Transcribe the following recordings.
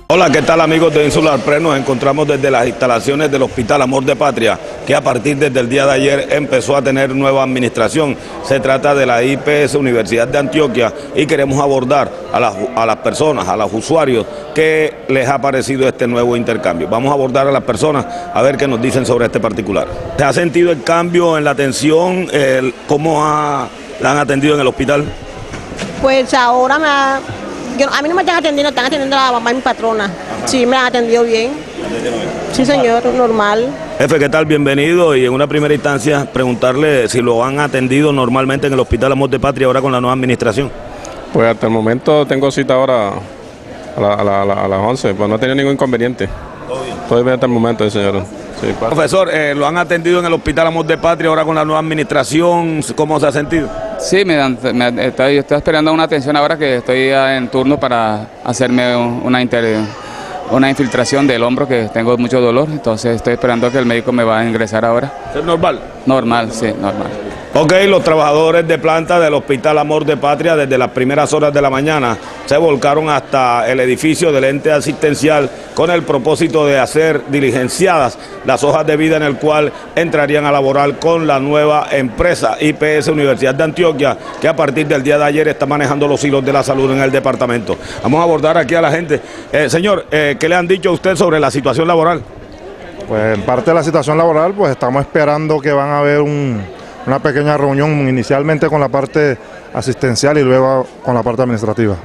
Hola, ¿qué tal amigos de Insular Press? Nos encontramos desde las instalaciones del Hospital Amor de Patria, que a partir desde el día de ayer empezó a tener nueva administración. Se trata de la IPS Universidad de Antioquia y queremos abordar a las personas, a los usuarios, qué les ha parecido este nuevo intercambio. Vamos a abordar a las personas a ver qué nos dicen sobre este particular. ¿Se ha sentido el cambio en la atención? ¿Cómo la han atendido en el hospital? Pues ahora a mí no me están atendiendo a la mamá y mi patrona. Ajá. Sí, me han atendido bien. Sí, señor, normal. Jefe, ¿qué tal? Bienvenido. Y en una primera instancia, preguntarle si lo han atendido normalmente en el Hospital Amor de Patria ahora con la nueva administración. Pues hasta el momento tengo cita ahora a las 11, pues no he tenido ningún inconveniente. ¿Todo bien? Todo bien hasta el momento, señor. Sí, profesor, ¿lo han atendido en el Hospital Amor de Patria ahora con la nueva administración? ¿Cómo se ha sentido? Sí, estoy esperando una atención ahora que estoy en turno para hacerme una infiltración del hombro, que tengo mucho dolor, entonces estoy esperando que el médico me va a ingresar ahora. ¿Es normal? Normal, sí, normal. Ok, los trabajadores de planta del Hospital Amor de Patria desde las primeras horas de la mañana se volcaron hasta el edificio del ente asistencial con el propósito de hacer diligenciadas las hojas de vida en el cual entrarían a laborar con la nueva empresa IPS Universidad de Antioquia, que a partir del día de ayer está manejando los hilos de la salud en el departamento. Vamos a abordar aquí a la gente. Señor, ¿qué le han dicho a usted sobre la situación laboral? Pues en parte de la situación laboral, pues estamos esperando que van a haber una pequeña reunión inicialmente con la parte asistencial y luego con la parte administrativa.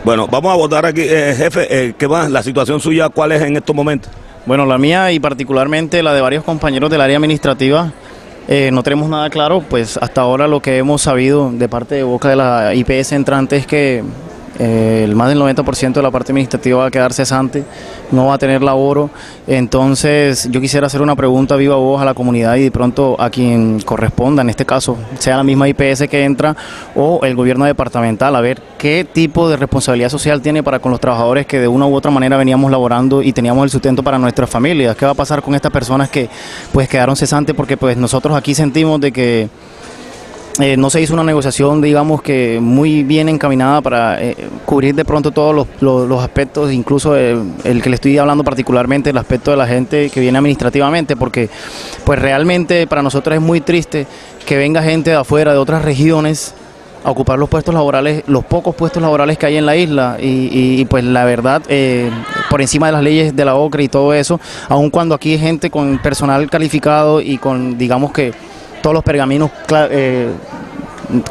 Bueno, vamos a abordar aquí, jefe, ¿qué va? La situación suya, ¿cuál es en estos momentos? Bueno, la mía y particularmente la de varios compañeros del área administrativa, no tenemos nada claro, pues hasta ahora lo que hemos sabido de parte de boca de la IPS entrante es que más del 90% de la parte administrativa va a quedar cesante, no va a tener laboro. Entonces yo quisiera hacer una pregunta viva voz a la comunidad y de pronto a quien corresponda, en este caso, sea la misma IPS que entra o el gobierno departamental, a ver qué tipo de responsabilidad social tiene para con los trabajadores que de una u otra manera veníamos laborando y teníamos el sustento para nuestras familias. ¿Qué va a pasar con estas personas que pues quedaron cesantes? Porque pues nosotros aquí sentimos de que no se hizo una negociación, digamos que muy bien encaminada para cubrir de pronto todos los aspectos, incluso el que le estoy hablando particularmente, el aspecto de la gente que viene administrativamente, porque pues realmente para nosotros es muy triste que venga gente de afuera, de otras regiones, a ocupar los puestos laborales, los pocos puestos laborales que hay en la isla y pues la verdad, por encima de las leyes de la OCRE y todo eso, aun cuando aquí hay gente con personal calificado y con, digamos que, todos los pergaminos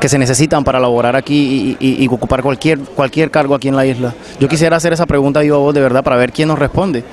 que se necesitan para laborar aquí y ocupar cualquier cargo aquí en la isla. Yo quisiera hacer esa pregunta a viva voz de verdad para ver quién nos responde.